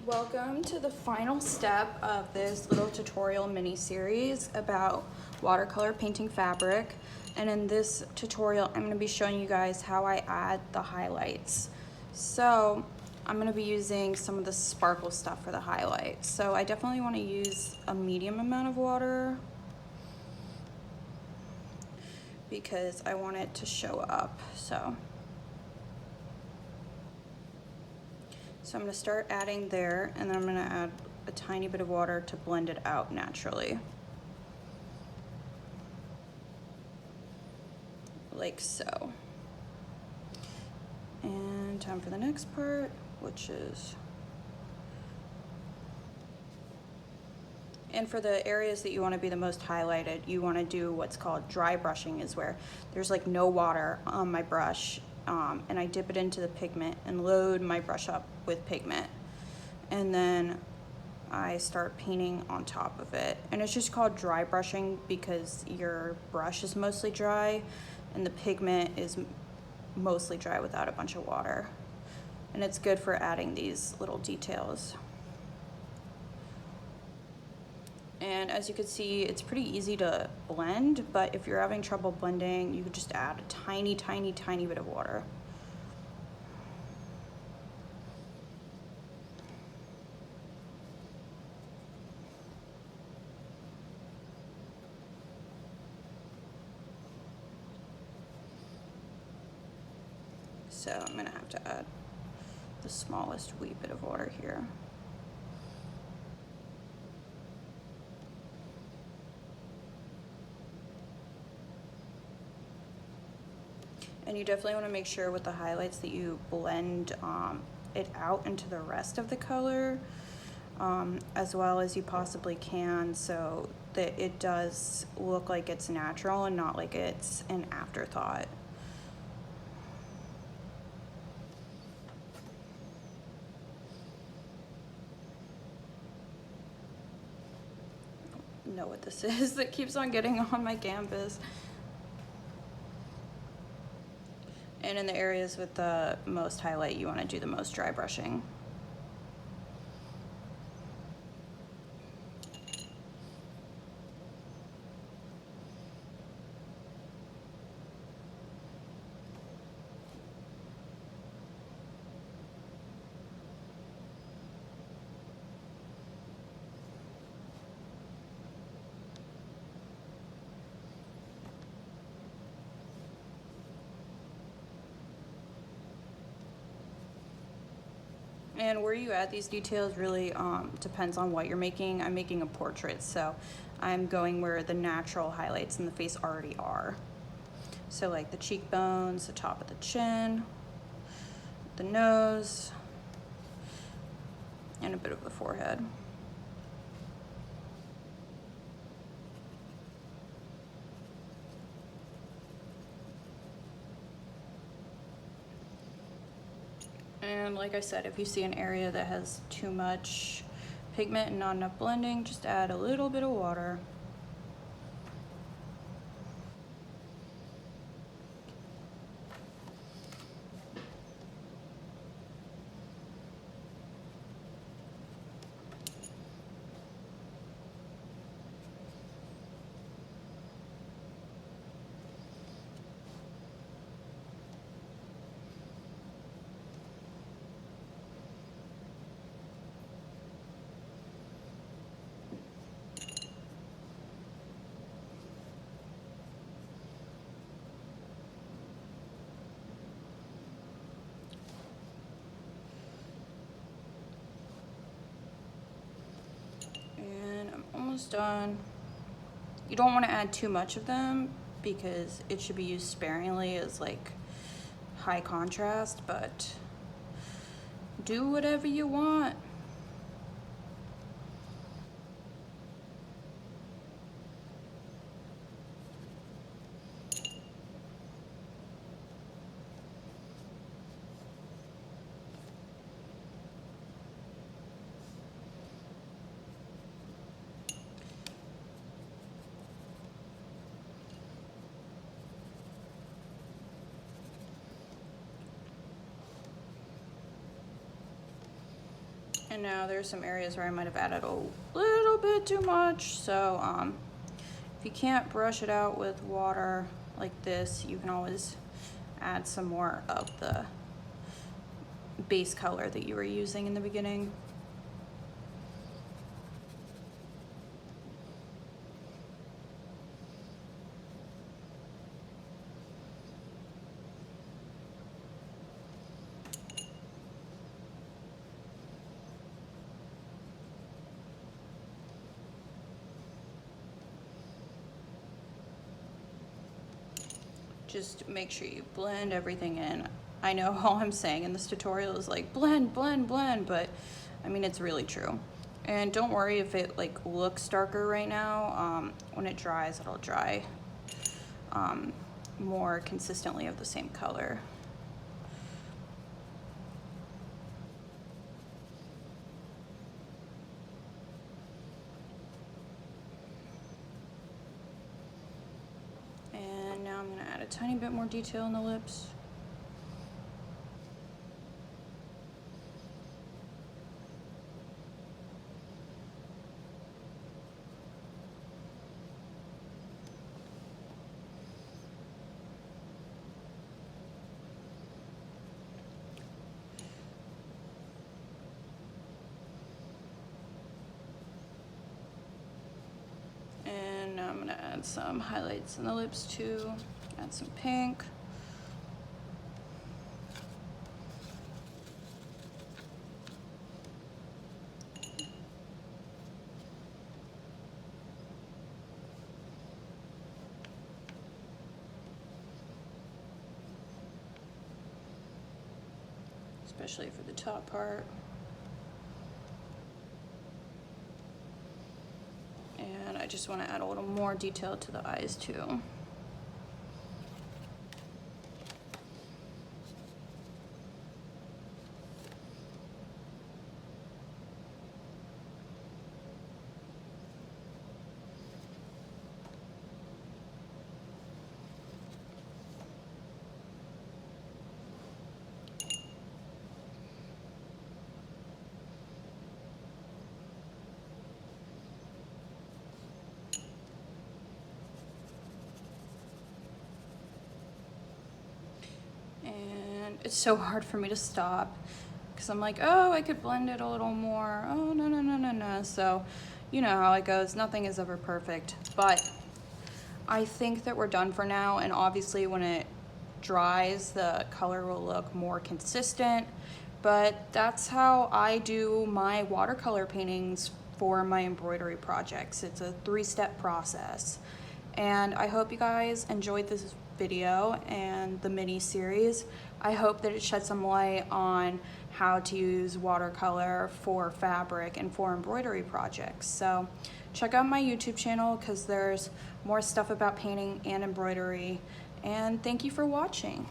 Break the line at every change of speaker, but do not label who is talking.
Welcome to the final step of this little tutorial mini series about watercolor painting fabric. And in this tutorial, I'm going to be showing you guys how I add the highlights. So I'm going to be using some of the sparkle stuff for the highlights. So I definitely want to use a medium amount of water because I want it to show up. So I'm going to start adding there, and then I'm going to add a tiny bit of water to blend it out naturally. Like so. And time for the next part, which is... And for the areas that you want to be the most highlighted, you want to do what's called dry brushing, is where there's like no water on my brush, and I dip it into the pigment and load my brush up with pigment. And then I start painting on top of it. And it's just called dry brushing because your brush is mostly dry and the pigment is mostly dry without a bunch of water. And it's good for adding these little details. And as you can see, it's pretty easy to blend, but if you're having trouble blending, you could just add a tiny, tiny, tiny bit of water. So I'm gonna have to add the smallest wee bit of water here. And you definitely want to make sure with the highlights that you blend it out into the rest of the color as well as you possibly can, so that it does look like it's natural and not like it's an afterthought. Know what this is that keeps on getting on my canvas. And in the areas with the most highlight, you want to do the most dry brushing. And where you add these details really depends on what you're making. I'm making a portrait, so I'm going where the natural highlights in the face already are. So like the cheekbones, the top of the chin, the nose, and a bit of the forehead. And like I said, if you see an area that has too much pigment and not enough blending, just add a little bit of water. Almost done. You don't want to add too much of them because it should be used sparingly as like high contrast, but do whatever you want. And now there's some areas where I might have added a little bit too much. So if you can't brush it out with water like this, you can always add some more of the base color that you were using in the beginning. Just make sure you blend everything in. I know all I'm saying in this tutorial is like blend, blend, blend, but I mean, it's really true. And don't worry if it like looks darker right now. When it dries, it'll dry more consistently of the same color. And now I'm gonna add a tiny bit more detail in the lips. And now I'm gonna add some highlights in the lips too. Add some pink. Especially for the top part. And I just want to add a little more detail to the eyes too. And it's so hard for me to stop because I'm like, oh, I could blend it a little more. Oh, no, no, no, no, no. So you know how it goes. Nothing is ever perfect, but I think that we're done for now. And obviously when it dries, the color will look more consistent, but that's how I do my watercolor paintings for my embroidery projects. It's a 3-step process. And I hope you guys enjoyed this video and the mini series. I hope that it shed some light on how to use watercolor for fabric and for embroidery projects. So check out my YouTube channel because there's more stuff about painting and embroidery. And thank you for watching.